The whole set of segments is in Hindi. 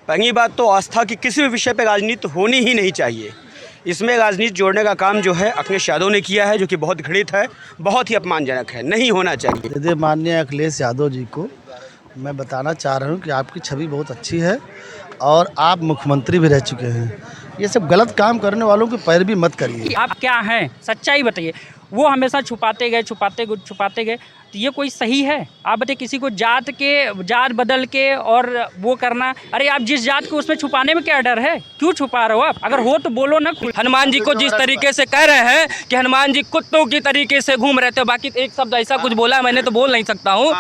पहली बात तो आस्था की किसी भी विषय पे राजनीति होनी ही नहीं चाहिए। इसमें राजनीति जोड़ने का काम जो है अखिलेश यादव ने किया है, जो कि बहुत घृणित है, बहुत ही अपमानजनक है, नहीं होना चाहिए। यदि माननीय अखिलेश यादव जी को मैं बताना चाह रहा हूँ कि आपकी छवि बहुत अच्छी है और आप मुख्यमंत्री भी रह चुके हैं। ये सब गलत काम करने वालों के पैर भी मत करिए। आप क्या हैं, सच्चाई बताइए। वो हमेशा छुपाते गए। तो ये कोई सही है? आप बताइए, किसी को जात बदल के और वो करना, अरे आप जिस जात को उसमें छुपाने में क्या डर है? क्यों छुपा रहे हो आप? अगर हो तो बोलो ना। हनुमान जी को जिस तरीके से कह रहे हैं कि हनुमान जी कुत्तों की तरीके से घूम रहे थे, बाकी एक शब्द ऐसा कुछ बोला मैंने तो बोल नहीं सकता हूँ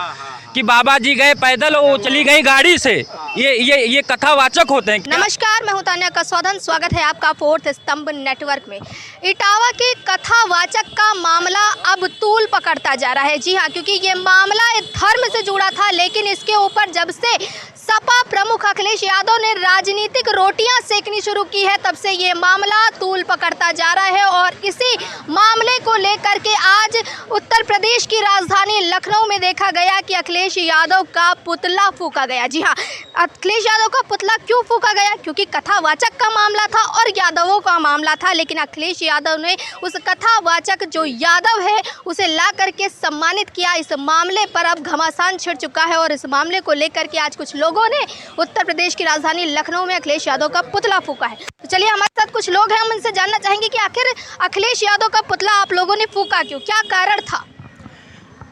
कि बाबा जी गए पैदल और वो चली गई गाड़ी से। ये कथावाचक होते हैं। नमस्कार, मैं हूं तान्या कसौदन। स्वागत है आपका फोर्थ स्तंभ नेटवर्क में। इटावा के कथावाचक का मामला अब तूल पकड़ता जा रहा है। जी हां, क्योंकि ये मामला धर्म से जुड़ा था, लेकिन इसके ऊपर जब से सपा प्रमुख अखिलेश यादव ने राजनीतिक रोटियां सेकनी शुरू की है, तब से ये मामला तूल पकड़ता जा रहा है। और इसी मामले को लेकर के आज उत्तर प्रदेश की राजधानी लखनऊ में देखा गया कि अखिलेश यादव का पुतला फूंका गया। जी हाँ, अखिलेश यादव का पुतला क्यों फूंका गया? क्योंकि कथावाचक का मामला था और यादवों का मामला था, लेकिन अखिलेश यादव ने उस कथावाचक जो यादव है उसे ला करके सम्मानित किया। इस मामले पर अब घमासान छिड़ चुका है और इस मामले को लेकर के आज कुछ लोगों ने उत्तर प्रदेश की राजधानी लखनऊ में अखिलेश यादव का पुतला फूंका है। तो चलिए, हमारे साथ कुछ लोग हैं, हम उनसे जानना चाहेंगे कि आखिर अखिलेश यादव का पुतला आप लोगों ने फूंका क्यों, क्या कारण था?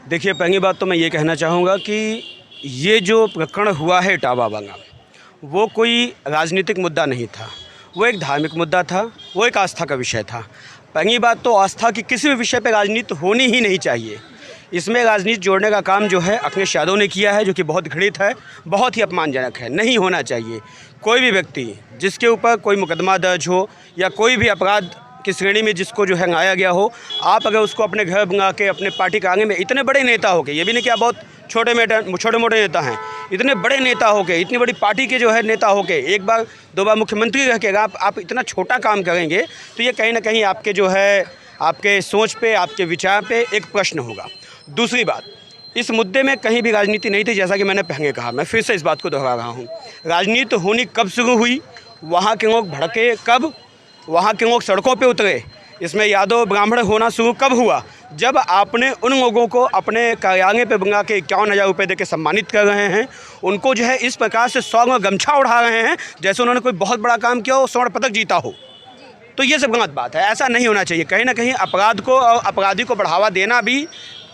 देखिए, पहली बात तो मैं ये कहना चाहूँगा कि ये जो प्रकरण हुआ है इटावा बांगा, वो कोई राजनीतिक मुद्दा नहीं था, वो एक धार्मिक मुद्दा था, वो एक आस्था का विषय था। पहली बात तो आस्था की किसी भी विषय पे राजनीति होनी ही नहीं चाहिए। इसमें राजनीति जोड़ने का काम जो है अखिलेश यादव ने किया है, जो कि बहुत घृणित है, बहुत ही अपमानजनक है, नहीं होना चाहिए। कोई भी व्यक्ति जिसके ऊपर कोई मुकदमा दर्ज हो या कोई भी अपराध की श्रेणी में जिसको जो है लाया गया हो, आप अगर उसको अपने घर बना के अपने पार्टी के आगे में इतने बड़े नेता हो के, ये भी नहीं कि आप बहुत छोटे मोटे नेता हैं, इतने बड़े नेता हो के, इतनी बड़ी पार्टी के जो है नेता हो के, एक बार दो बार मुख्यमंत्री रह के आप इतना छोटा काम करेंगे, तो ये कहीं ना कहीं आपके जो है आपके सोच पे, आपके विचार पे एक प्रश्न होगा। दूसरी बात, इस मुद्दे में कहीं भी राजनीति नहीं थी। जैसा कि मैंने पहले कहा, मैं फिर से इस बात को दोहरा रहा हूँ, राजनीति होनी कब शुरू हुई, वहाँ के लोग भड़के कब, वहाँ के लोग सड़कों पे उतरे, इसमें यादव ब्राह्मण होना शुरू कब हुआ? जब आपने उन लोगों को अपने कार्यालय पे बुला के 51,000 रुपये दे के सम्मानित कर रहे हैं, उनको जो है इस प्रकार से 100 में गमछा उड़ा रहे हैं जैसे उन्होंने कोई बहुत बड़ा काम किया हो, स्वर्ण पदक जीता हो। तो ये सब गलत बात है, ऐसा नहीं होना चाहिए। कहीं ना कहीं अपराध को और अपराधी को बढ़ावा देना भी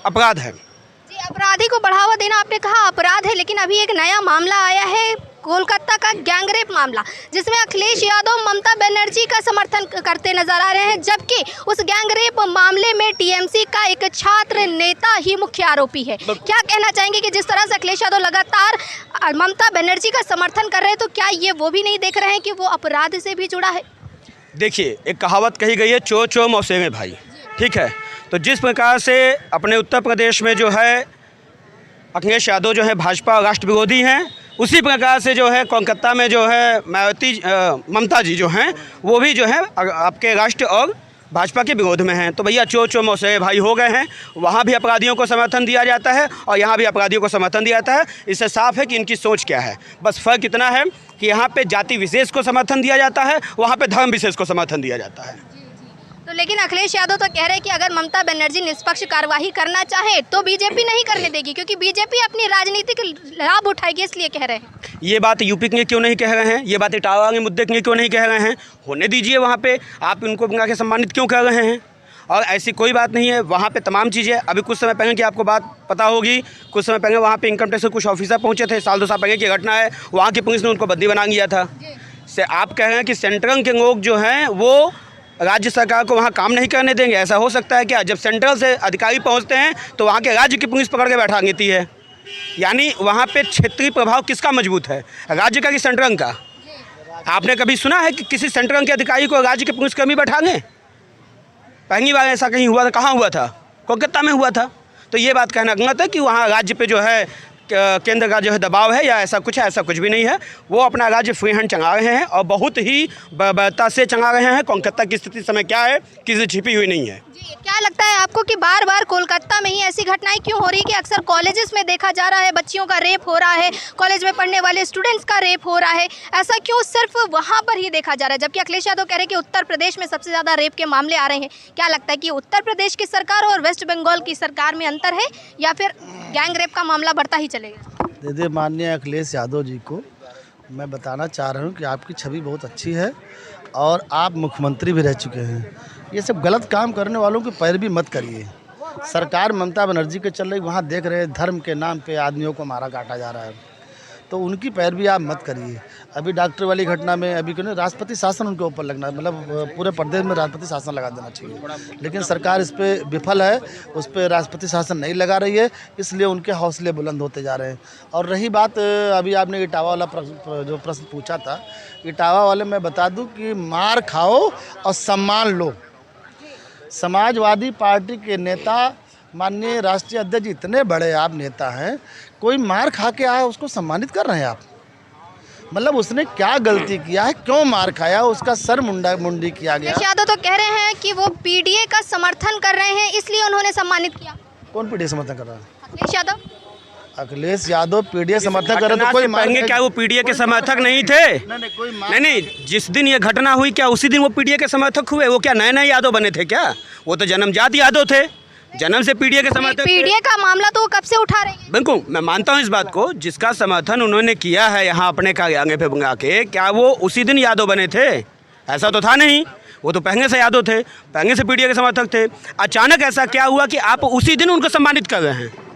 अपराध है। जी, अपराधी को बढ़ावा देना आपने कहा अपराध है, लेकिन अभी एक नया मामला आया है, कोलकाता का गैंगरेप मामला, जिसमें अखिलेश यादव ममता बनर्जी का समर्थन करते नजर आ रहे हैं, जबकि उस गैंगरेप मामले में टीएमसी का एक छात्र नेता ही मुख्य आरोपी है। क्या कहना चाहेंगे कि जिस तरह से अखिलेश यादव लगातार ममता बनर्जी का समर्थन कर रहे हैं, तो क्या ये वो भी नहीं देख रहे हैं कि वो अपराध से भी जुड़ा है? देखिए, एक कहावत कही गई है, चोर चोर मौसे में भाई, ठीक है। तो जिस प्रकार से अपने उत्तर प्रदेश में जो है अखिलेश यादव जो है भाजपा राष्ट्र विरोधी हैं, उसी प्रकार से जो है कोलकाता में जो है ममता जी जो हैं वो भी जो है आपके राष्ट्र और भाजपा के विरोध में हैं। तो भैया चोर चोर मौसे भाई हो गए हैं। वहाँ भी अपराधियों को समर्थन दिया जाता है और यहाँ भी अपराधियों को समर्थन दिया जाता है। इससे साफ है कि इनकी सोच क्या है। बस फ़र्क इतना है कि यहाँ पे जाति विशेष को समर्थन दिया जाता है, वहाँ पे धर्म विशेष को समर्थन दिया जाता है। तो लेकिन अखिलेश यादव तो कह रहे हैं कि अगर ममता बनर्जी निष्पक्ष कार्यवाही करना चाहे तो बीजेपी नहीं करने देगी, क्योंकि बीजेपी अपनी राजनीतिक लाभ उठाएगी, इसलिए कह रहे हैं। ये बात यूपी के लिए क्यों नहीं कह रहे हैं? ये बात इटावा के मुद्दे के लिए क्यों नहीं कह रहे हैं? होने दीजिए, वहाँ पे आप उनको बना के सम्मानित क्यों कर रहे हैं? और ऐसी कोई बात नहीं है, वहाँ पे तमाम चीज़ें। अभी कुछ समय पहले की आपको बात पता होगी, कुछ समय पहले वहाँ पे इनकम टैक्स के कुछ ऑफिसर पहुँचे थे, साल 2 साल पहले की घटना है, वहाँ की पुलिस ने उनको बंदी बना दिया था। से आप कह रहे हैं कि सेंट्रल के लोग जो हैं वो राज्य सरकार को वहाँ काम नहीं करने देंगे? ऐसा हो सकता है क्या? जब सेंट्रल से अधिकारी पहुँचते हैं तो वहाँ के राज्य की पुलिस पकड़ के बैठा देती है। यानी वहाँ पे क्षेत्रीय प्रभाव किसका मजबूत है, राज्य का कि सेंट्रल का? आपने कभी सुना है कि किसी सेंट्रल के अधिकारी को राज्य के पुलिसकर्मी बैठा दें? पहली बार ऐसा कहीं हुआ था? कहाँ हुआ था? कोलकाता में हुआ था। तो ये बात कहना गलत है कि वहाँ राज्य पे जो है केंद्र का जो है दबाव है या ऐसा कुछ है, ऐसा कुछ भी नहीं है। वो अपना राज्य फ्री हैंड चला रहे हैं और बहुत ही बर्बरता से चला रहे हैं। कोलकाता की स्थिति समय क्या है, किसी छिपी हुई नहीं है। जी, क्या लगता है आपको कि बार बार कोलकाता में ही ऐसी घटनाएं क्यों हो रही है कि अक्सर कॉलेजेस में देखा जा रहा है बच्चियों का रेप हो रहा है, कॉलेज में पढ़ने वाले स्टूडेंट्स का रेप हो रहा है, ऐसा क्यों सिर्फ वहां पर ही देखा जा रहा है? जबकि अखिलेश यादव कह रहे हैं कि उत्तर प्रदेश में सबसे ज़्यादा रेप के मामले आ रहे हैं। क्या लगता है कि उत्तर प्रदेश की सरकार और वेस्ट बंगाल की सरकार में अंतर है या फिर गैंग रेप का मामला बढ़ता ही चलेगा? दीदी माननीय अखिलेश यादव जी को मैं बताना चाह रहा हूँ कि आपकी छवि बहुत अच्छी है और आप मुख्यमंत्री भी रह चुके हैं। ये सब गलत काम करने वालों की पैरवी मत करिए। सरकार ममता बनर्जी के चल रही, वहाँ देख रहे हैं धर्म के नाम पे आदमियों को मारा काटा जा रहा है, तो उनकी पैरवी आप मत करिए। अभी डॉक्टर वाली घटना में अभी क्यों नहीं राष्ट्रपति शासन उनके ऊपर लगना, मतलब पूरे प्रदेश में राष्ट्रपति शासन लगा देना चाहिए, लेकिन सरकार इस पर विफल है, उस पर राष्ट्रपति शासन नहीं लगा रही है, इसलिए उनके हौसले बुलंद होते जा रहे हैं। और रही बात अभी आपने इटावा वाला जो प्रश्न पूछा था, इटावा वाले मैं बता दूं कि मार खाओ और सम्मान लो। समाजवादी पार्टी के नेता माननीय राष्ट्रीय अध्यक्ष इतने बड़े आप नेता हैं, कोई मार खा के आया उसको सम्मानित कर रहे हैं आप? मतलब उसने क्या गलती किया है, क्यों मार खाया, उसका सर मुंडी किया गया। अखिलेश यादव तो कह रहे हैं कि वो पीडीए का समर्थन कर रहे हैं इसलिए उन्होंने सम्मानित किया। कौन पीडीए समर्थन कर रहा है? अखिलेश यादव। अखिलेश यादव पीडीए समर्थन कर रहे तो कोई मारेंगे क्या? वो पीडीए के समर्थक नहीं थे? नहीं, जिस दिन ये घटना हुई क्या उसी दिन वो पीडीए के समर्थक हुए? वो क्या नए नए यादव बने थे क्या? वो तो जन्मजात यादव थे, जन्म से पीडीए के समर्थक। पीडीए का मामला तो वो कब से उठा रहे हैं? बिल्कुल, मैं मानता हूँ इस बात को, जिसका समर्थन उन्होंने किया है यहाँ अपने का आगे पे बंगा के, क्या वो उसी दिन यादव बने थे? ऐसा तो था नहीं, वो तो पहले से यादव थे, पहले से पीडीए के समर्थक थे। अचानक ऐसा क्या हुआ कि आप उसी दिन उनको सम्मानित कर रहे हैं?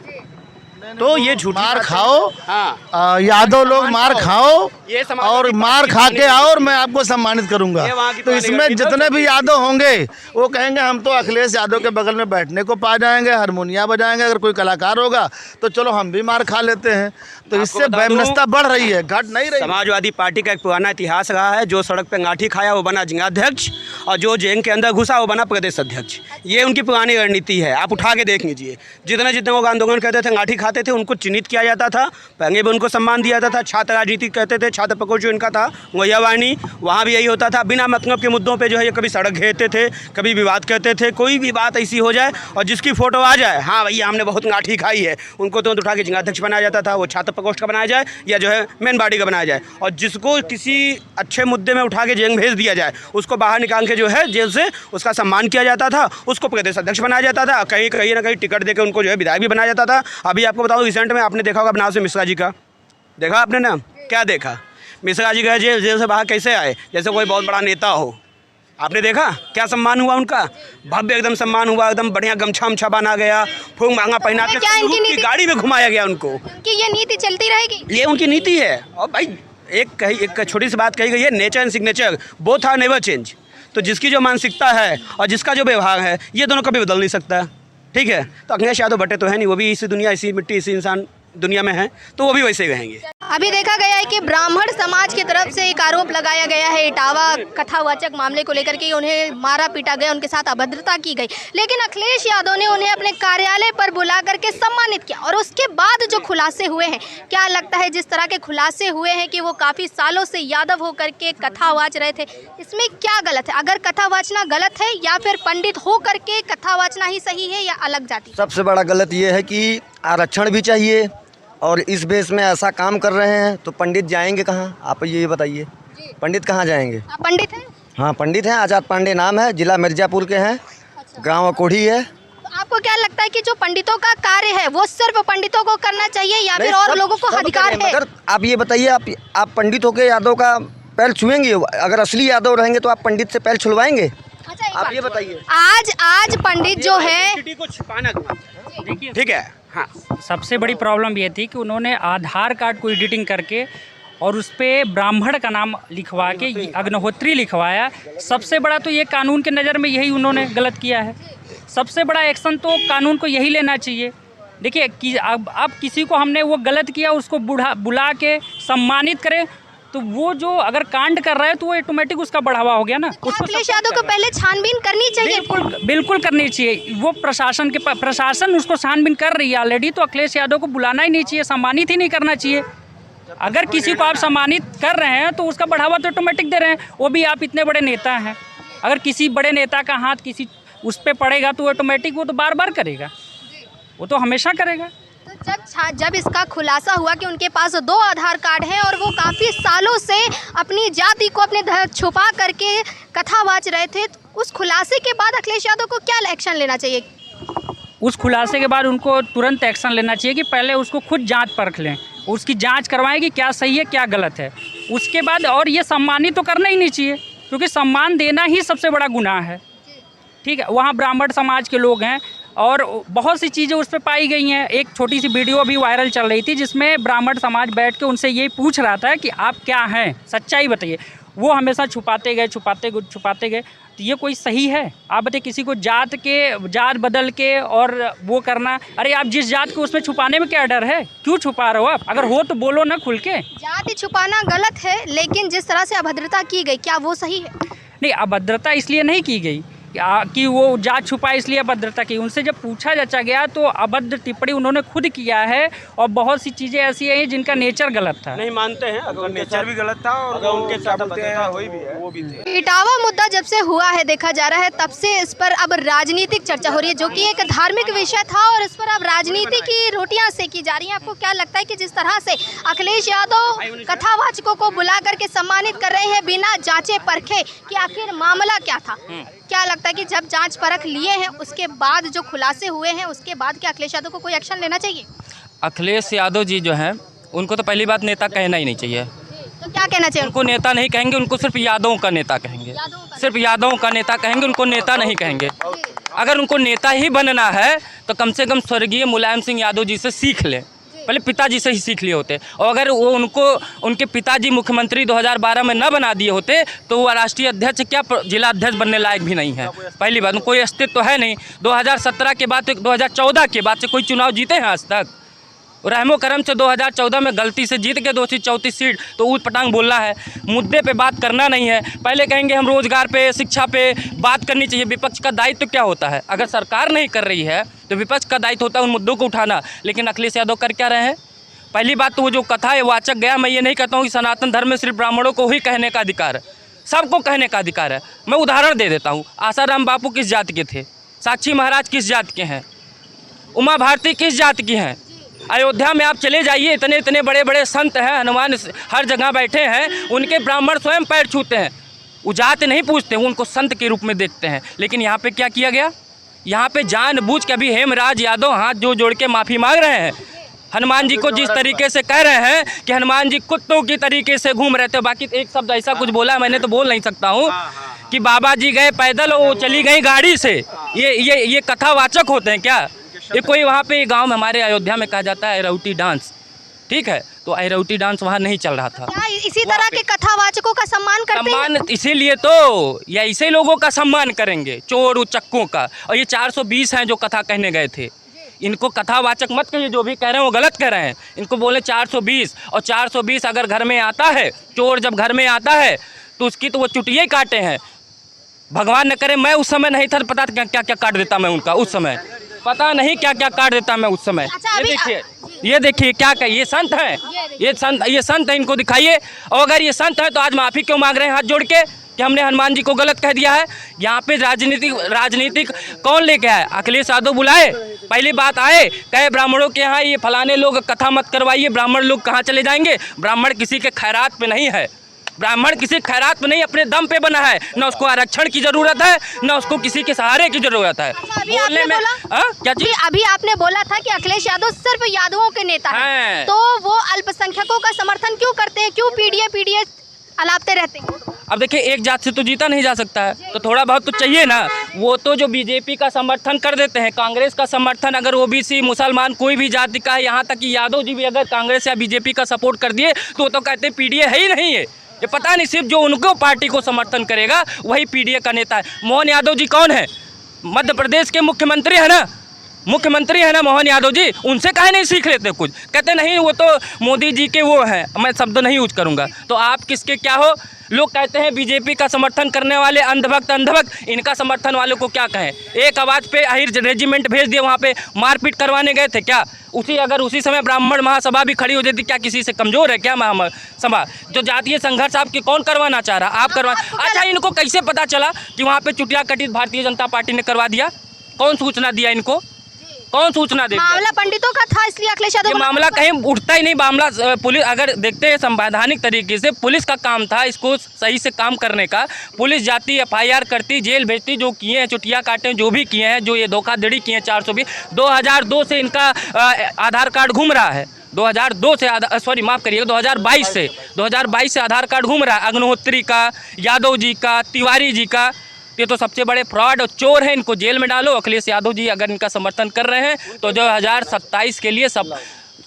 तो ये झूठी मार खाओ, हाँ, यादव लोग मार खाओ ये और मार खा के आओ और मैं आपको सम्मानित करूंगा। तो इसमें जितने भी यादव होंगे वो कहेंगे हम तो अखिलेश यादव के बगल में बैठने को पा जाएंगे, हारमोनिया बजाएंगे। अगर कोई कलाकार होगा तो चलो हम भी मार खा लेते हैं। तो इससे वैमनस्यता बढ़ रही है, घट नहीं रही। समाजवादी पार्टी का एक पुराना इतिहास रहा है, जो सड़क पे लाठी खाया वो बना जिलाध्यक्ष और जो जेल के अंदर घुसा वो बना प्रदेश अध्यक्ष। ये उनकी पुरानी रणनीति है, आप उठा के देख लीजिए। जितने जितने लोग आंदोलन करते थे, लाठी खाते थे, उनको चिन्हित किया जाता था, पहले भी उनको सम्मान दिया जाता था। छात्र राजनीति कहते थे, छात्र प्रकोष्ठ जो इनका था गोया वाहिनी, वहाँ भी यही होता था। बिना मतलब के मुद्दों पे जो है ये कभी सड़क घेरते थे, कभी विवाद करते थे। कोई भी बात ऐसी हो जाए और जिसकी फोटो आ जाए, हाँ भैया हमने बहुत लाठी खाई है, उनको तुरंत उठा के जिलाध्यक्ष बनाया जाता था। वो छात्र प्रकोष्ठ का बनाया जाए या जो है मेन बॉडी का बनाया जाए, और जिसको किसी अच्छे मुद्दे में उठा के जेल भेज दिया जाए उसको बाहर निकाल के जो है जेल से उसका सम्मान किया जाता था, उसको प्रदेश अध्यक्ष बनाया जाता था। कहीं ना कहीं टिकट देकर उनको जो है विधायक भी बनाया जाता था। अभी आपको बताऊँ, रिसेंट में आपने देखा होगा बनारस में मिश्रा जी का, देखा आपने ना? क्या देखा? मिश्रा जी गए जेल से बाहर कैसे आए, जैसे कोई बहुत बड़ा नेता हो। आपने देखा क्या सम्मान हुआ उनका? भव्य एकदम सम्मान हुआ, एकदम बढ़िया गमछा उमछा बना गया, फूंक मांगा पहना के की गाड़ी में घुमाया गया उनको। कि ये नीति चलती रहेगी, ये उनकी नीति है। और भाई एक छोटी सी बात कही गई है, nature and signature both are never change. तो जिसकी जो मानसिकता है और जिसका जो व्यवहार है, ये दोनों कभी बदल नहीं सकता, ठीक है? तो अखिलेश यादव बटे तो है नहीं, वो भी इसी दुनिया, इसी मिट्टी, इसी इंसान दुनिया में है, तो वो भी वैसे ही रहेंगे। अभी देखा गया है कि ब्राह्मण समाज की तरफ से एक आरोप लगाया गया है इटावा कथावाचक मामले को लेकर के, उन्हें मारा पीटा गया, उनके साथ अभद्रता की गई, लेकिन अखिलेश यादव ने उन्हें अपने कार्यालय पर बुला करके सम्मानित किया। और उसके बाद जो खुलासे हुए हैं, क्या लगता है जिस तरह के खुलासे हुए हैं कि वो काफ़ी सालों से यादव होकर के कथा वाच रहे थे, इसमें क्या गलत है? अगर कथा वाचना गलत है या फिर पंडित हो करके कथा वाचना ही सही है या अलग जाति? सबसे बड़ा गलत ये है कि आरक्षण भी चाहिए और इस बेस में ऐसा काम कर रहे हैं, तो पंडित जाएंगे कहाँ? आप ये बताइए, पंडित कहाँ जाएंगे? आप पंडित हैं? हाँ पंडित हैं, आज़ाद पांडे नाम है, जिला मिर्ज़ापुर के हैं, गांव अकोढ़ी है। तो आपको क्या लगता है कि जो पंडितों का कार्य है वो सिर्फ पंडितों को करना चाहिए या फिर और लोगों को अधिकार है? मगर आप ये बताइए, आप पंडित होकर यादव का पैर छुएंगे? अगर असली यादव रहेंगे तो आप पंडित से पैर छुलवाएंगे? अच्छा, आप ये बताइए। आज पंडित जो है, देखिए, ठीक है, हाँ, सबसे बड़ी प्रॉब्लम ये थी कि उन्होंने आधार कार्ड को एडिटिंग करके और उस पर ब्राह्मण का नाम लिखवा के अग्निहोत्री लिखवाया। सबसे बड़ा तो ये कानून के नज़र में यही उन्होंने गलत किया है। सबसे बड़ा एक्शन तो कानून को यही लेना चाहिए। देखिए कि अब किसी को हमने वो गलत किया, उसको बुला के सम्मानित करें, तो वो जो अगर कांड कर रहा है तो वो ऑटोमेटिक उसका बढ़ावा हो गया ना। क्या अखिलेश यादव को पहले छानबीन करनी चाहिए? बिल्कुल करनी चाहिए। वो प्रशासन उसको छानबीन कर रही है ऑलरेडी, तो अखिलेश यादव को बुलाना ही नहीं चाहिए, सम्मानित ही नहीं करना चाहिए। अगर किसी को आप सम्मानित कर रहे हैं तो उसका बढ़ावा तो ऑटोमेटिक दे रहे हैं। वो भी आप इतने बड़े नेता हैं, अगर किसी बड़े नेता का हाथ किसी उस पर पड़ेगा तो ऑटोमेटिक वो तो बार बार करेगा, वो तो हमेशा करेगा। तो जब इसका खुलासा हुआ कि उनके पास 2 आधार कार्ड हैं और वो काफ़ी सालों से अपनी जाति को अपने छुपा करके कथावाच रहे थे, तो उस खुलासे के बाद अखिलेश यादव को क्या एक्शन लेना चाहिए? उस खुलासे के बाद उनको तुरंत एक्शन लेना चाहिए कि पहले उसको खुद जांच परख लें, उसकी जांच करवाएं कि क्या सही है क्या गलत है। उसके बाद और ये सम्मानित तो करना ही नहीं चाहिए, क्योंकि सम्मान देना ही सबसे बड़ा गुनाह है। ठीक है, वहाँ ब्राह्मण समाज के लोग हैं और बहुत सी चीज़ें उस पर पाई गई हैं। एक छोटी सी वीडियो भी वायरल चल रही थी जिसमें ब्राह्मण समाज बैठ के उनसे यही पूछ रहा था कि आप क्या हैं, सच्चाई बताइए। वो हमेशा छुपाते गए। तो ये कोई सही है? आप बताइए, किसी को जात बदल के और वो करना, अरे आप जिस जात को उसमें छुपाने में क्या डर है? क्यों छुपा रहे हो आप? अगर हो तो बोलो ना खुल के। जाति छुपाना गलत है, लेकिन जिस तरह से अभद्रता की गई, क्या वो सही है? नहीं, अभद्रता इसलिए नहीं की गई कि वो जात छुपा इसलिए अभद्रता की। उनसे जब पूछा जाचा गया तो अभद्र टिप्पणी उन्होंने खुद किया है और बहुत सी चीज़ें ऐसी हैं जिनका नेचर गलत था। नहीं मानते हैं, अगर नेचर भी गलत था और अगर उनके साथ हुई भी है वो भी थे। इटावा मुद्दा जब से हुआ है देखा जा रहा है, तब से इस पर अब राजनीतिक चर्चा हो रही है, जो कि एक धार्मिक विषय था और इस पर अब राजनीति की रोटियां सेकी जा रही हैं। आपको क्या लगता है कि जिस तरह से अखिलेश यादव कथावाचकों को बुला करके सम्मानित कर रहे हैं बिना जांचे परखे कि आखिर मामला क्या था, क्या लगता है कि जब जांच परख लिए हैं उसके बाद जो खुलासे हुए हैं उसके बाद क्या अखिलेश यादव को कोई एक्शन लेना चाहिए? अखिलेश यादव जी जो हैं उनको तो पहली बात नेता कहना ही नहीं चाहिए। तो क्या कहना चाहिए? उनको नेता नहीं कहेंगे, उनको सिर्फ यादवों का नेता कहेंगे। सिर्फ यादवों का नेता कहेंगे, उनको नेता नहीं कहेंगे। अगर उनको नेता ही बनना है तो कम से कम स्वर्गीय मुलायम सिंह यादव जी से सीख लें, पहले पिताजी से ही सीख लिए होते। और अगर वो उनके पिताजी मुख्यमंत्री 2012 में न बना दिए होते तो वो राष्ट्रीय अध्यक्ष क्या जिला अध्यक्ष बनने लायक भी नहीं है। पहली बात, कोई अस्तित्व तो है नहीं। 2017 के बाद, 2014 के बाद से कोई चुनाव जीते हैं आज तक? रहमो करम से 2014 में गलती से जीत के 234 सीट, तो ऊट पटांग बोलना है, मुद्दे पे बात करना नहीं है। पहले कहेंगे हम रोजगार पे, शिक्षा पे बात करनी चाहिए। विपक्ष का दायित्व क्या होता है? अगर सरकार नहीं कर रही है तो विपक्ष का दायित्व होता है उन मुद्दों को उठाना। लेकिन अखिलेश यादव कर क्या रहे हैं? पहली बात तो वो जो कथा है वाचक गया। मैं ये नहीं कहता हूँ कि सनातन धर्म में सिर्फ ब्राह्मणों को ही कहने का अधिकार है, सबको कहने का अधिकार है। मैं उदाहरण दे देता हूँ, आसाराम बापू किस जाति के थे, साक्षी महाराज किस जाति के हैं, उमा भारती किस जाति की हैं। अयोध्या में आप चले जाइए, इतने इतने बड़े बड़े संत हैं, हनुमान हर जगह बैठे हैं, उनके ब्राह्मण स्वयं पैर छूते हैं। वो जात नहीं पूछते, वो उनको संत के रूप में देखते हैं। लेकिन यहाँ पे क्या किया गया? यहाँ पे जानबूझ के अभी हेमराज यादव हाथ जोड़ के माफ़ी मांग रहे हैं। हनुमान जी को जिस तरीके से कह रहे हैं कि हनुमान जी कुत्तों की तरीके से घूम रहे थे, बाकी एक शब्द ऐसा कुछ बोला मैंने तो बोल नहीं सकता हूँ कि बाबा जी गए पैदल और वो चली गई गाड़ी से। ये कथावाचक होते हैं क्या? ये कोई वहाँ पे गांव में हमारे अयोध्या में कहा जाता है अरौटी डांस, ठीक है, तो अरौटी डांस वहाँ नहीं चल रहा था। क्या इसी तरह के कथावाचकों का सम्मान करते हैं? सम्मान इसीलिए तो, या ऐसे लोगों का सम्मान करेंगे, चोर उचक्कों का। और ये 420 हैं जो कथा कहने गए थे, इनको कथावाचक मत कहिए, जो भी कह रहे हैं वो गलत कह रहे हैं। इनको बोले 420, और 420 अगर घर में आता है, चोर जब घर में आता है तो उसकी तो वो चुटिये काटे हैं। भगवान न करे, मैं उस समय नहीं था, पता क्या क्या क्या काट देता मैं उनका, उस समय पता नहीं क्या क्या काट देता मैं उस समय। ये देखिए क्या क्या ये संत हैं, ये संत हैं, इनको दिखाइए। और अगर ये संत हैं तो आज माफ़ी क्यों मांग रहे हैं हाथ जोड़ के कि हमने हनुमान जी को गलत कह दिया है? यहाँ पे राजनीतिक कौन लेके आए? अखिलेश यादव बुलाए, पहली बात आए कहे ब्राह्मणों के यहाँ ये फलाने लोग कथा मत करवाइए, ब्राह्मण लोग कहाँ चले जाएंगे? ब्राह्मण किसी के खैरात पे नहीं है, ब्राह्मण किसी खैरात में नहीं, अपने दम पे बना है। ना उसको आरक्षण की जरूरत है, ना उसको किसी के सहारे की जरूरत है। बोलने में क्या चीज? अभी आपने बोला था कि अखिलेश यादव सिर्फ यादवों के नेता हैं, तो वो अल्पसंख्यकों का समर्थन क्यों करते हैं? क्यों पीडीए अलापते रहते हैं? अब देखिए, एक जात से तो जीता नहीं जा सकता है, तो थोड़ा बहुत तो चाहिए ना। वो तो जो बीजेपी का समर्थन कर देते हैं, कांग्रेस का समर्थन, अगर ओबीसी मुसलमान कोई भी जाति का है, यहाँ तक कि यादव जी भी अगर कांग्रेस या बीजेपी का सपोर्ट कर दिए तो कहते हैं पीडीए है ही नहीं है। ये पता नहीं, सिर्फ जो उनको पार्टी को समर्थन करेगा वही पीडीए का नेता है। मोहन यादव जी कौन है? मध्य प्रदेश के मुख्यमंत्री है ना, मुख्यमंत्री है ना मोहन यादव जी, उनसे काहे नहीं सीख लेते कुछ? कहते नहीं वो तो मोदी जी के वो हैं, मैं शब्द नहीं यूज करूंगा। तो आप किसके क्या हो? लोग कहते हैं बीजेपी का समर्थन करने वाले अंधभक्त अंधभक्त, इनका समर्थन वालों को क्या कहें? एक आवाज़ पे अहिर रेजिमेंट भेज दिए, वहाँ पे मारपीट करवाने गए थे क्या? अगर उसी समय ब्राह्मण महासभा भी खड़ी हो जाती, क्या किसी से कमज़ोर है क्या सभा? जो जातीय संघर्ष आपके कौन करवाना चाह रहा? आप करवा। अच्छा, इनको कैसे पता चला कि वहाँ पे चुटिया कटित भारतीय जनता पार्टी ने करवा दिया? कौन सूचना दिया इनको? कौन सूचना दे? मामला पंडितों का था, इसलिए अखिलेश यादव ये मामला कहीं उठता ही नहीं। मामला पुलिस अगर देखते हैं संवैधानिक तरीके से, पुलिस का काम था इसको सही से काम करने का। पुलिस जाती, FIR करती, जेल भेजती, जो किए हैं चुटिया काटे, जो भी किए हैं, जो ये धोखाधड़ी किए हैं 420, 2002 से इनका आधार कार्ड घूम रहा है। 2002 से सॉरी माफ़ करिएगा 2022 से आधार कार्ड घूम रहा है। अग्निहोत्री का, यादव जी का, तिवारी जी का। ये तो सबसे बड़े फ्रॉड और चोर हैं, इनको जेल में डालो। अखिलेश यादव जी अगर इनका समर्थन कर रहे हैं तो 2027 के लिए सब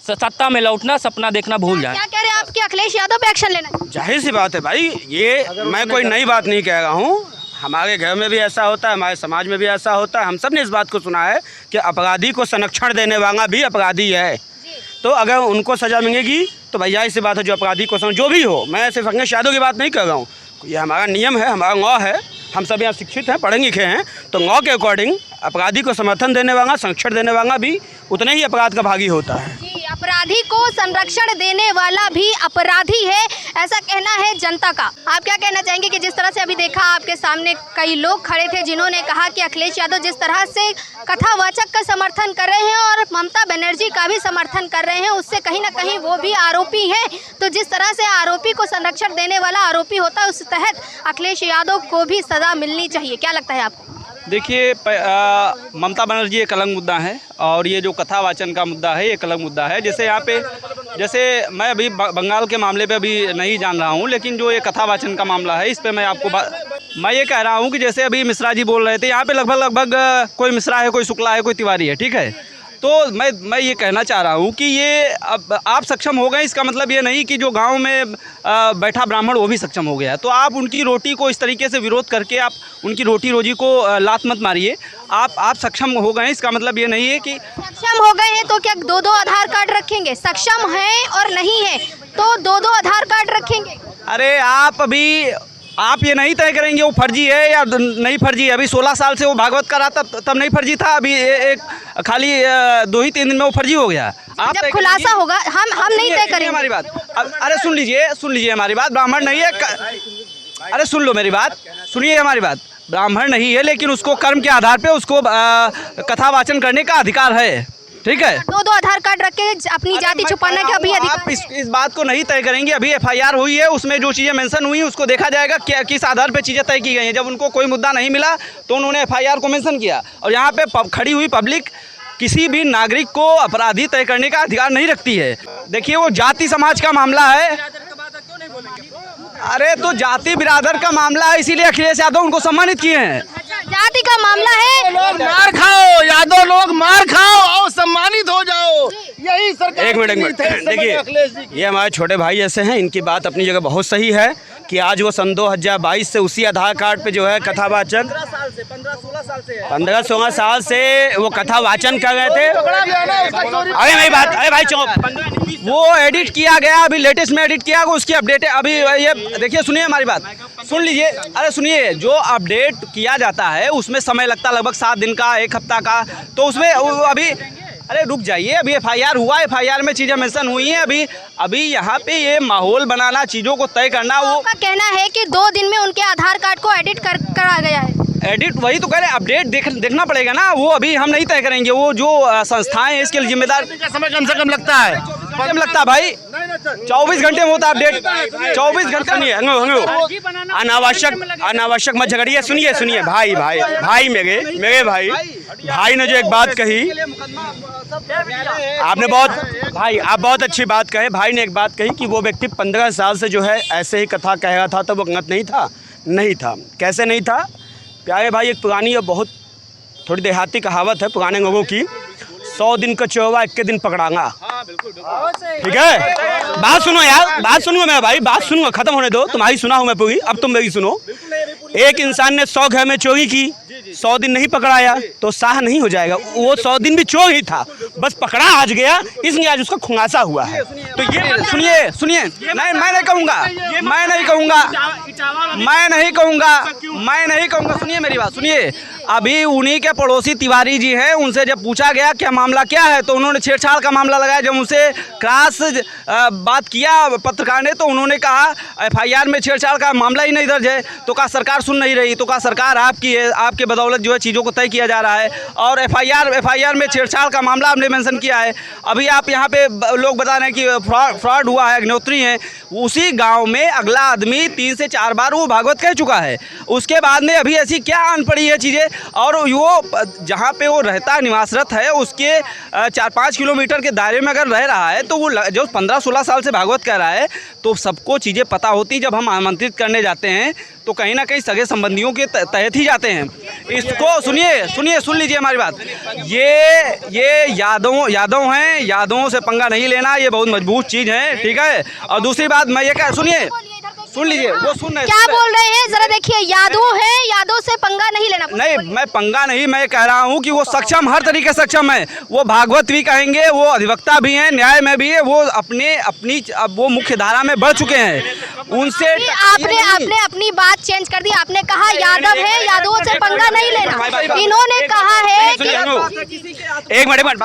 सत्ता में लौटना, सपना देखना भूल जाए। क्या कह रहे हैं आप कि अखिलेश यादव पे एक्शन लेना? जाहिर सी बात है भाई, ये मैं कोई नई बात नहीं कह रहा हूँ। हमारे घर में भी ऐसा होता है, हमारे समाज में भी ऐसा होता है। हम सब ने इस बात को सुना है कि अपराधी को संरक्षण देने वाला भी अपराधी है। तो अगर उनको सज़ा मिलेगी तो भैया इसी बात है, जो अपराधी को जो भी हो, मैं सिर्फ अखिलेश यादव की बात नहीं कर रहा हूँ। ये हमारा नियम है, हमारा लॉ है, हम सब यहाँ शिक्षित हैं, पढ़े लिखे हैं। तो लॉ के अकॉर्डिंग अपराधी को समर्थन देने वाला, संरक्षण देने वाला भी उतने ही अपराध का भागी होता है। जी, अपराधी को संरक्षण देने वाला भी अपराधी है, ऐसा कहना है जनता का। आप क्या कहना चाहेंगे कि जिस तरह से अभी देखा आपके सामने कई लोग खड़े थे जिन्होंने कहा कि अखिलेश यादव जिस तरह से कथावाचक का समर्थन कर रहे हैं और ममता बनर्जी का भी समर्थन कर रहे हैं, उससे कहीं ना कहीं वो भी आरोपी हैं। तो जिस तरह से आरोपी को संरक्षण देने वाला आरोपी होता है, उस तहत अखिलेश यादव को भी सजा मिलनी चाहिए। क्या लगता है आपको? देखिए, ममता बनर्जी एक अलग मुद्दा है और ये जो कथावाचन का मुद्दा है, एक अलग मुद्दा है। जैसे यहाँ पे, जैसे मैं अभी बंगाल के मामले पे अभी नहीं जान रहा हूँ, लेकिन जो ये कथावाचन का मामला है, इस पे मैं आपको मैं ये कह रहा हूँ कि जैसे अभी मिश्रा जी बोल रहे थे, यहाँ पे लगभग कोई मिश्रा है, कोई शुक्ला है, कोई तिवारी है, ठीक है। तो मैं ये कहना चाह रहा हूँ कि ये अब आप सक्षम हो गए, इसका मतलब ये नहीं कि जो गांव में बैठा ब्राह्मण वो भी सक्षम हो गया। तो आप उनकी रोटी को इस तरीके से विरोध करके आप उनकी रोटी रोजी को लात मत मारिए। आप सक्षम हो गए, इसका मतलब ये नहीं है कि सक्षम हो गए हैं तो क्या दो आधार कार्ड रखेंगे? सक्षम है और नहीं है तो दो आधार कार्ड रखेंगे? अरे आप ये नहीं तय करेंगे वो फर्जी है या नहीं फर्जी है। अभी 16 साल से वो भागवत कर रहा था, तब नहीं फर्जी था। अभी एक खाली 2 ही 3 दिन में वो फर्जी हो गया। आप जब खुलासा होगा हम नहीं तय करेंगे हमारी बात। अरे सुन लीजिए हमारी बात। ब्राह्मण नहीं है, अरे सुन लो मेरी बात, सुनिए हमारी बात। ब्राह्मण नहीं है, लेकिन उसको कर्म के आधार पे उसको कथावाचन करने का अधिकार है, ठीक है। दो आधार कार्ड रख के अपनी जाति छुपाने का भी अधिकार। आप इस बात को नहीं तय करेंगे। अभी FIR हुई है, उसमें जो चीज़ें मेंशन हुई उसको देखा जाएगा क्या किस आधार पे चीज़ें तय की गई हैं। जब उनको कोई मुद्दा नहीं मिला तो उन्होंने FIR को मेंशन किया। और यहाँ पे खड़ी हुई पब्लिक किसी भी नागरिक को अपराधी तय करने का अधिकार नहीं रखती है। देखिए, वो जाति समाज का मामला है। अरे तो जाति बिरादर का मामला है, इसीलिए अखिलेश यादव उनको सम्मानित किए हैं। जाति का मामला है। लोग मार खाओ, यादव लोग मार खाओ और सम्मानित हो जाओ, यही सरकार। एक मिनट देखिए, ये हमारे छोटे भाई ऐसे हैं, इनकी बात अपनी जगह बहुत सही है कि आज वो सन 2022 से उसी आधार कार्ड पे जो है कथावाचन 15-16 साल से वो कथावाचन कर रहे थे। अरे भाई चुप। वो एडिट किया गया, अभी लेटेस्ट में एडिट किया गया, उसकी अपडेट है। अभी ये देखिए, सुनिए हमारी बात, सुन लीजिए। अरे सुनिए, जो अपडेट किया जाता है उसमें समय लगता है लगभग 7 दिन का, 1 हफ्ता का। तो उसमें अभी अरे रुक जाइए, अभी FIR हुआ, FIR में चीज़ें मेंशन हुई हैं। अभी यहाँ पे ये माहौल बनाना, चीज़ों को तय करना, वो आपका कहना है कि 2 दिन में उनके आधार कार्ड को एडिट करा गया है। एडिट वही तो कह रहे हैं, अपडेट देखना पड़ेगा ना। वो अभी हम नहीं तय करेंगे, वो जो संस्थाएं हैं इसके लिए जिम्मेदार। समय कम से कम लगता है, कम लगता है भाई, 24 घंटे में होता है अपडेट। 24 घंटे नहीं है। अनावश्यक मत झगड़िए। सुनिए भाई मेरे भाई ने जो एक बात कही, आप बहुत अच्छी बात कहे। भाई ने एक बात कही कि वो व्यक्ति 15 साल से जो है ऐसे ही कथा कह रहा था, तो वो गलत नहीं था। कैसे नहीं था प्यारे भाई? एक पुरानी और बहुत थोड़ी देहाती कहावत है पुराने लोगों की, 100 दिन का चौवा 21 दिन पकड़ाऊंगा। ठीक है, बात सुनो यार, बात सुनो मेरा भाई, बात सुनो, खत्म होने दो। तुम्हारी सुना हूं मैं पूरी, अब तुम मेरी सुनो। एक इंसान ने 100 घर में चोरी की, 100 दिन नहीं पकड़ाया तो शाह नहीं हो जाएगा। वो 100 दिन भी चोर ही था, बस पकड़ा आज गया, इसलिए आज उसका खुलासा हुआ है। तो ये सुनिए नहीं, मैं नहीं कहूँगा, सुनिए मेरी बात सुनिए। अभी उन्हीं के पड़ोसी तिवारी जी हैं, उनसे जब पूछा गया क्या मामला क्या है तो उन्होंने छेड़छाड़ का मामला लगाया। जब उनसे क्रॉस बात किया पत्रकार ने तो उन्होंने कहा एफआईआर में छेड़छाड़ का मामला ही नहीं दर्ज है। तो कहा सरकार सुन नहीं रही, तो कहा सरकार आपकी है, आपके बदौलत जो है चीज़ों को तय किया जा रहा है। और एफआईआर में छेड़छाड़ का मामला आपने मेंशन किया है। अभी आप यहाँ पे लोग बता रहे हैं कि फ्रॉड हुआ है, अग्निहोत्री हैं। उसी गाँव में अगला आदमी 3 से 4 बार वो भागवत कह चुका है। उसके बाद में अभी ऐसी क्या आन पड़ी है चीज़ें। और वो जहाँ पे वो रहता निवासरत है उसके 4-5 किलोमीटर के दायरे में अगर रह रहा है तो वो जो 15-16 साल से भागवत कह रहा है तो सबको चीज़ें पता होती। जब हम आमंत्रित करने जाते हैं तो कहीं ना कहीं सगे संबंधियों के तहत ही जाते हैं। इसको सुन लीजिए हमारी बात। ये यादव हैं, यादवों से पंगा नहीं लेना, ये बहुत मजबूत चीज़ है, ठीक है। और दूसरी बात मैं ये कह सुन लीजिए, वो सुन रहे क्या बोल रहे हैं जरा देखिए। यादव है, यादव से पंगा नहीं लेना। नहीं, मैं पंगा नहीं, मैं कह रहा हूँ कि वो सक्षम, हर तरीके से सक्षम है। वो भागवत भी कहेंगे, वो अधिवक्ता भी हैं, न्याय में भी है, वो अपनी वो मुख्य धारा में बढ़ चुके हैं। उनसे आपने अपनी बात चेंज कर दी। आपने कहा यादव है, यादवों से पंगा नहीं लेना। इन्होंने कहा है कि एक मिनट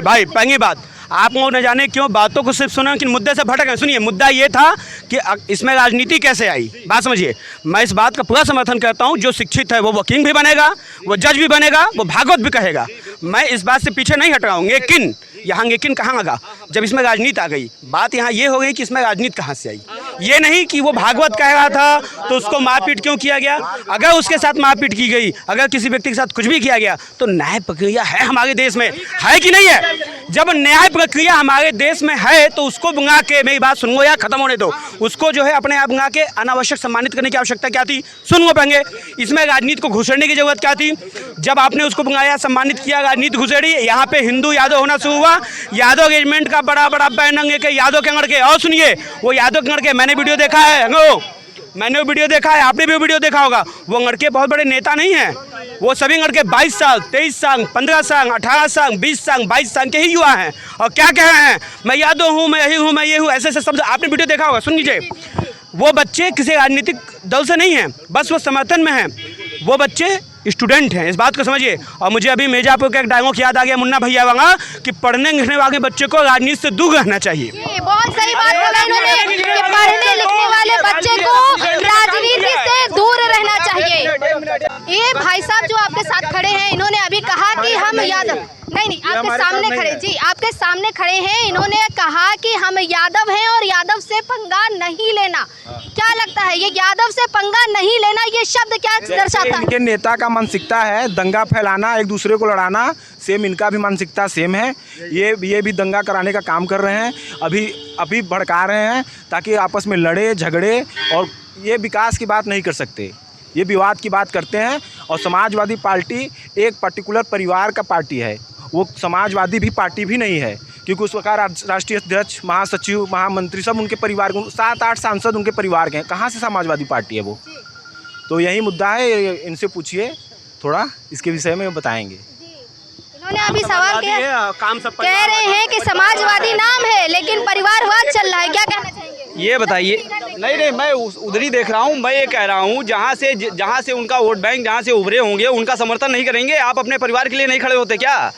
भाई पंगी बात, आप लोग न जाने क्यों बातों को सिर्फ सुना कि मुद्दे से भटक गए। सुनिए, मुद्दा ये था कि इसमें राजनीति कैसे आई, बात समझिए। मैं इस बात का पूरा समर्थन करता हूँ, जो शिक्षित है वो वकील भी बनेगा, वो जज भी बनेगा, वो भागवत भी कहेगा। मैं इस बात से पीछे नहीं हट रहा हूँ। लेकिन यहाँ लेकिन कहाँ लगा जब इसमें राजनीति आ गई। बात यहाँ ये हो गई कि इसमें राजनीति कहाँ से आई। ये नहीं कि वो भागवत कह रहा था तो उसको मारपीट क्यों किया गया। अगर उसके साथ मारपीट की गई, अगर किसी व्यक्ति के साथ कुछ भी किया गया तो न्याय प्रक्रिया है हमारे देश में, है कि नहीं है। जब न्याय प्रक्रिया हमारे देश में है तो उसको बुला के, मेरी बात सुन लो या खत्म होने दो, उसको जो है अपने आप बुला के अनावश्यक सम्मानित करने की आवश्यकता क्या थी। सुन लो पहले, इसमें राजनीति को घुसड़ने की जरूरत क्या थी। जब आपने उसको बुलाया, सम्मानित किया, राजनीति घुसड़ी, यहाँ पे हिंदू यादव होना शुरू हुआ। यादव रेजिमेंट का बड़ा बैनर लेके यादव के लड़के, और सुनिए वो यादव के लड़के, मैंने वीडियो देखा है, मैंने वीडियो देखा है, आपने भी वीडियो देखा होगा। वो लड़के बहुत बड़े नेता नहीं हैं, वो सभी लड़के 22 साल, 23 साल, 15 साल, 18 साल, 20 साल, 22 साल के ही युवा हैं। और क्या कह रहे हैं, मैं यादव हूँ, मैं यही हूँ, मैं ये हूँ, ऐसे शब्द आपने वीडियो देखा होगा। सुन लीजिए, वो बच्चे किसी राजनीतिक दल से नहीं हैं, बस वो समर्थन में हैं। वो बच्चे स्टूडेंट हैं, इस बात को समझिए। और मुझे अभी मिर्जापुर का एक डायलॉग याद आ गया मुन्ना भैया वाला कि पढ़ने लिखने वाले बच्चे को राजनीति से दूर रहना चाहिए। बहुत सही बात बोला इन्होंने कि पढ़ने लिखने वाले बच्चे को राजनीति से दूर रहना चाहिए। ये भाई साहब जो आपके साथ खड़े हैं, इन्होंने अभी कहा कि हम यादव नहीं आपके सामने खड़े जी, आपके सामने खड़े हैं। इन्होंने कहा कि हम यादव हैं और यादव से पंगा नहीं लेना। क्या लगता है ये यादव से पंगा नहीं लेना, ये शब्द क्या दर्शाता है? इनके नेता का मानसिकता है दंगा फैलाना, एक दूसरे को लड़ाना। सेम इनका भी मानसिकता सेम है। ये भी दंगा कराने का काम कर रहे हैं, अभी भड़का रहे हैं ताकि आपस में लड़े झगड़े। और ये विकास की बात नहीं कर सकते, ये विवाद की बात करते हैं। और समाजवादी पार्टी एक पर्टिकुलर परिवार का पार्टी है, वो समाजवादी भी पार्टी भी नहीं है, क्योंकि उस प्रकार राष्ट्रीय अध्यक्ष, महासचिव, महामंत्री सब उनके परिवार के, 7-8 सांसद उनके परिवार के हैं। कहाँ से समाजवादी पार्टी है वो? तो यही मुद्दा है, इनसे पूछिए थोड़ा, इसके विषय में बताएंगे। इन्होंने अभी सवाल किया, कह रहे हैं कि समाजवादी नाम है लेकिन परिवारवाद चल रहा है, क्या कहना चाहेंगे? ये बताइए। नहीं, मैं उधर ही देख रहा हूँ। मैं ये कह रहा हूँ जहाँ से उनका वोट बैंक जहाँ से उभरे होंगे उनका समर्थन नहीं करेंगे। आप अपने परिवार के लिए नहीं खड़े होते क्या?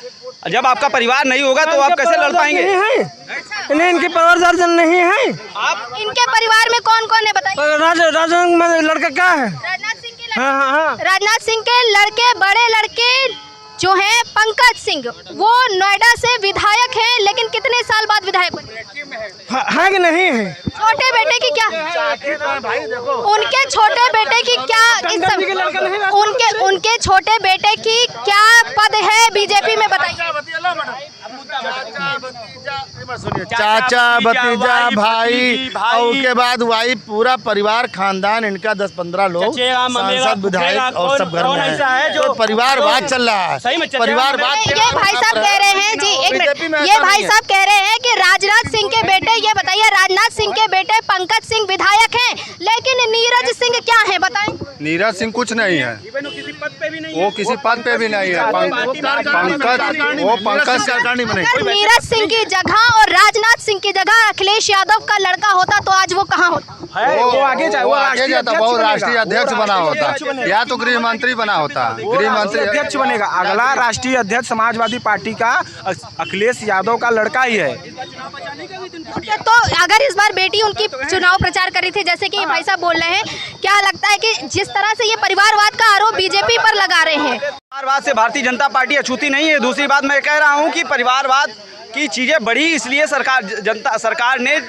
जब आपका परिवार नहीं होगा तो आप कैसे लड़ पाएंगे? नहीं, इनके परिवार नहीं है। आप इनके परिवार में कौन कौन है बताइए? राजनाथ लड़का क्या है? राजनाथ सिंह के हाँ। राजनाथ सिंह के लड़के, बड़े लड़के जो हैं पंकज सिंह, वो नोएडा से विधायक हैं, लेकिन कितने साल बाद विधायक बने? है कि नहीं है? छोटे बेटे की क्या, उनके छोटे बेटे की क्या, उनके छोटे बेटे की क्या पद है बीजेपी में, बताइए। चाचा भतीजा भाई और उसके बाद वाइफ, पूरा परिवार खानदान इनका 10-15 लोग सांसद विधायक और सब घर में है। तो परिवारवाद चल रहा है, परिवारवाद। ये भाई साहब कह रहे हैं जी, एक मिनट, ये भाई साहब कह रहे हैं कि राजनाथ सिंह के बेटे, ये बताइए, राजनाथ सिंह के बेटे पंकज सिंह विधायक हैं, लेकिन नीरज सिंह क्या है बताएं? नीरज सिंह कुछ नहीं है, वो किसी पद पे भी नहीं है। पंकज सरकार नहीं बनेगी। अगर नीरज सिंह की जगह और राजनाथ सिंह की जगह अखिलेश यादव का लड़का होता तो आज वो कहाँ होता? वो आगे जाए, वो आगे जाता, वो राष्ट्रीय अध्यक्ष बना होता, बनेगा। या तो गृह मंत्री बना होता। गृह मंत्री अध्यक्ष बनेगा। अगला राष्ट्रीय अध्यक्ष समाजवादी पार्टी का अखिलेश यादव का लड़का ही है। तो अगर इस बार बेटी उनकी चुनाव प्रचार कर रही थी, जैसे कि भाई साहब बोल रहे हैं, क्या लगता है कि जिस तरह से ये परिवारवाद का आरोप बीजेपी पर लगा रहे हैं? परिवारवाद से भारतीय जनता पार्टी अछूती नहीं है। दूसरी बात मैं कह रहा हूँ कि परिवारवाद की चीज़ें बढ़ी, इसलिए सरकार ने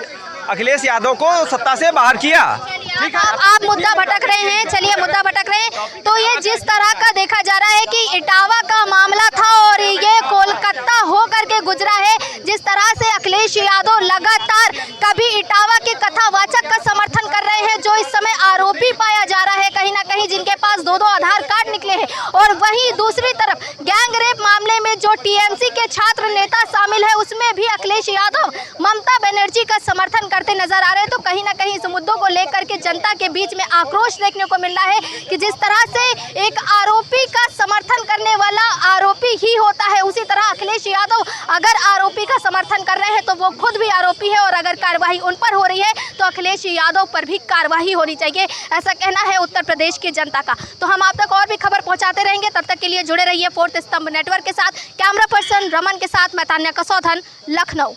अखिलेश यादव को सत्ता से बाहर किया। आप मुद्दा भटक रहे हैं, चलिए मुद्दा भटक रहे हैं। तो ये जिस तरह का देखा जा रहा है कि इटावा का मामला था और ये कोलकाता होकर के गुजरा है, जिस तरह से अखिलेश यादव लगातार कभी इटावा के कथावाचक का समर्थन कर रहे हैं, जो इस समय आरोपी पाया जा रहा है कहीं ना कहीं, जिनके पास 2-2 आधार कार्ड निकले हैं, और वहीं दूसरी तरफ गैंग रेप मामले में जो टीएमसी के छात्र नेता शामिल है, उसमें भी अखिलेश यादव ममता बनर्जी का समर्थन करते नजर आ रहे हैं। तो कहीं ना कहीं इस मुद्दों को लेकर के जनता के बीच में आक्रोश देखने को मिल रहा है कि जिस तरह से एक आरोपी का समर्थन करने वाला आरोपी ही होता है, उसी तरह अखिलेश यादव अगर आरोपी का समर्थन कर रहे हैं तो वो खुद भी आरोपी है, और अगर कार्रवाई उन पर हो रही है तो अखिलेश यादव पर भी कार्रवाई होनी चाहिए, ऐसा कहना है उत्तर प्रदेश की जनता का। तो हम आप तक और भी खबर पहुंचाते रहेंगे, तब तक के लिए जुड़े रहिए फोर्थ स्तंभ नेटवर्क के साथ। कैमरा पर्सन रमन के साथ मैं तान्या कसौधन, लखनऊ।